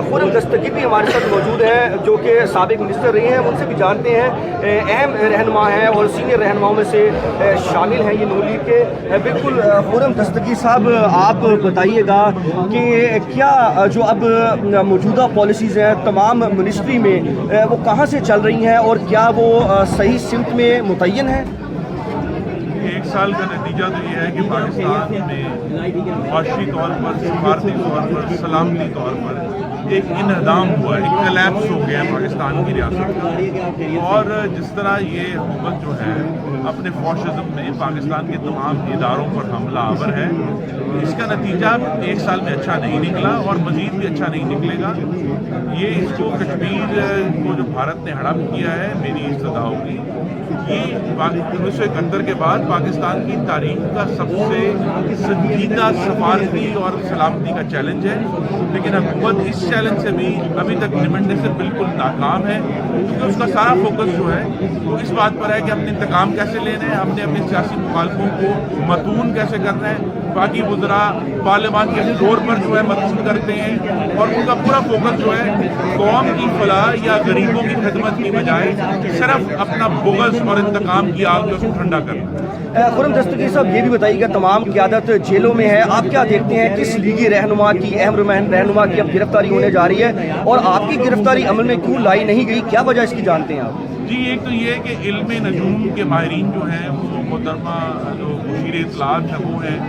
خرم دستگیر بھی ہمارے ساتھ موجود ہیں جو کہ سابق منسٹر رہے ہیں، ان سے بھی جانتے ہیں، اہم رہنما ہیں اور سینئر رہنماؤں میں سے شامل ہیں یہ نون لیگ کے۔ بالکل خرم دستگیر صاحب، آپ بتائیے گا کہ کیا جو اب موجودہ پالیسیز ہیں تمام منسٹری میں وہ کہاں سے چل رہی ہیں اور کیا وہ صحیح سمت میں متعین ہیں؟ ایک سال کا نتیجہ تو یہ ہے کہ پاکستان میں معاشی طور پر، سفارتی طور پر، سلامتی طور پر ایک انہدام ہوا ہے، ایک کلیپس ہو گیا ہے پاکستان کی ریاست۔ اور جس طرح یہ حکومت جو ہے اپنے فاشزم میں پاکستان کے تمام اداروں پر حملہ آور ہے، اس کا نتیجہ ایک سال میں اچھا نہیں نکلا اور مزید بھی اچھا نہیں نکلے گا۔ یہ اس کو کشمیر کو جو بھارت نے ہڑپ کیا ہے، میری ابتدا ہوگی، یہ 1971 کے بعد پاکستان کی تاریخ کا سب سے سنجیدہ سفارتی اور سلامتی کا چیلنج ہے، لیکن حکومت اس چیلنج سے بھی ابھی تک نمٹنے سے بالکل ناکام ہے، کیونکہ اس کا سارا فوکس جو ہے وہ اس بات پر ہے کہ اپنے انتقام کیسے لینا ہے، ہم نے اپنے سیاسی مخالفوں کو متون کیسے کرنا ہے۔ باقی وزراء پارلیمان کے فلور پر جو ہے متون کرتے ہیں اور ان کا پورا فوکس جو ہے قوم کی فلاح یا غریبوں کی خدمت کی بجائے صرف اپنا بغض اور انتقام کی آگ جو اس کو ٹھنڈا کرنا۔ خرم دستگیر صاحب، یہ بھی بتائیے گا تمام قیادت جیلوں میں ہے، آپ کیا دیکھتے ہیں کس لیگی رہنما کی، اہم رہنما کی اب گرفتاری ہونے جا رہی ہے اور آپ کی گرفتاری عمل میں کیوں لائی نہیں گئی، کیا وجہ اس کی جانتے ہیں آپ؟ جی، ایک تو یہ ہے کہ علم نجوم کے ماہرین جو ہیں وہ محترمہ جو وزیر اطلاعات ہیں وہ ہیں،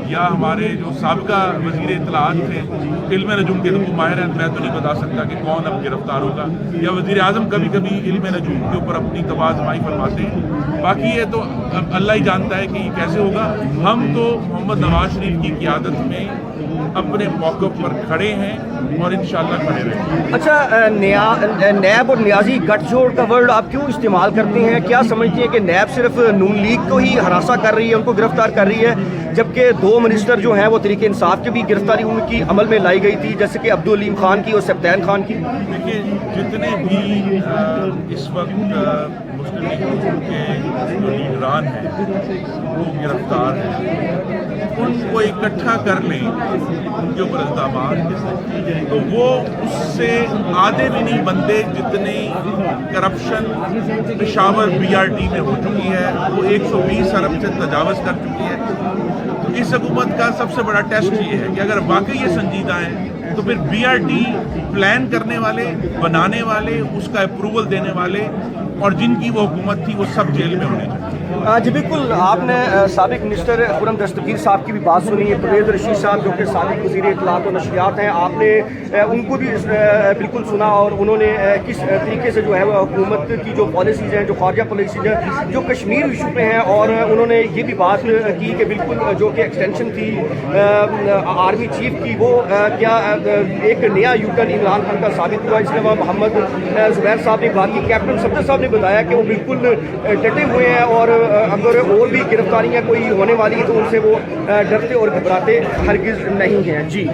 یا ہمارے جو سابقہ وزیر اطلاعات تھے علم نجوم کے تو وہ ماہر ہیں، میں تو نہیں بتا سکتا کہ کون اب گرفتار ہوگا، یا وزیر اعظم کبھی کبھی علم نجوم کے اوپر اپنی توازمائی فرماتے ہیں، باقی یہ تو اللہ ہی جانتا ہے کہ یہ کیسے ہوگا۔ ہم تو محمد نواز شریف کی قیادت میں اپنے موقف پر کھڑے ہیں اور انشاءاللہ کھڑے رہیں گے۔ اچھا، نیب اور نیازی گٹھ جوڑ کا ورڈ آپ کیوں استعمال کرتے ہیں؟ کیا سمجھتے ہیں کہ نیب صرف نون لیگ کو ہی ہراساں کر رہی ہے، ان کو گرفتار کر رہی ہے، جبکہ دو منسٹر جو ہیں وہ تحریک انصاف کی بھی گرفتاری ان کی عمل میں لائی گئی تھی، جیسے کہ عبدالعلیم خان کی اور سبطین خان کی؟ دیکھیے، جتنے بھی اس وقت مسلم لیگ کے جو لیڈران ہیں وہ گرفتار ہیں، ان کو اکٹھا کر لیں ان کے اوپر الزامات، تو وہ اس سے آدھے بھی نہیں بنتے جتنے کرپشن پشاور BRT میں ہو چکی ہے، وہ 120 ارب سے تجاوز کر چکی ہے۔ تو اس حکومت کا سب سے بڑا ٹیسٹ یہ ہے کہ اگر واقعی یہ سنجیدہ ہیں تو پھر BRT پلان کرنے والے، بنانے والے، اس کا اپروول دینے والے اور جن کی وہ حکومت تھی وہ سب جیل میں ہونے چاہیے۔ جی بالکل، آپ نے سابق منسٹر خرم دستگیر صاحب کی بھی بات سنی ہے، پرویز رشید صاحب جو کہ سابق وزیر اطلاعات و نشریات ہیں، آپ نے ان کو بھی بالکل سنا اور انہوں نے کس طریقے سے جو ہے وہ حکومت کی جو پالیسیز ہیں، جو خارجہ پالیسیز ہیں، جو کشمیر ایشو پہ ہیں، اور انہوں نے یہ بھی بات کی کہ بالکل جو کہ ایکسٹینشن تھی آرمی چیف کی، وہ کیا ایک نیا یوٹرن عمران خان کا ثابت ہوا۔ اس کے علاوہ محمد زبیر صاحب نے بات کی، کیپٹن صفدر صاحب نے بتایا کہ وہ بالکل ڈٹے ہوئے ہیں اور اگر اور بھی گرفتاریاں کوئی ہونے والی ہیں تو ان سے وہ ڈرتے اور گھبراتے ہرگز نہیں ہیں۔ جی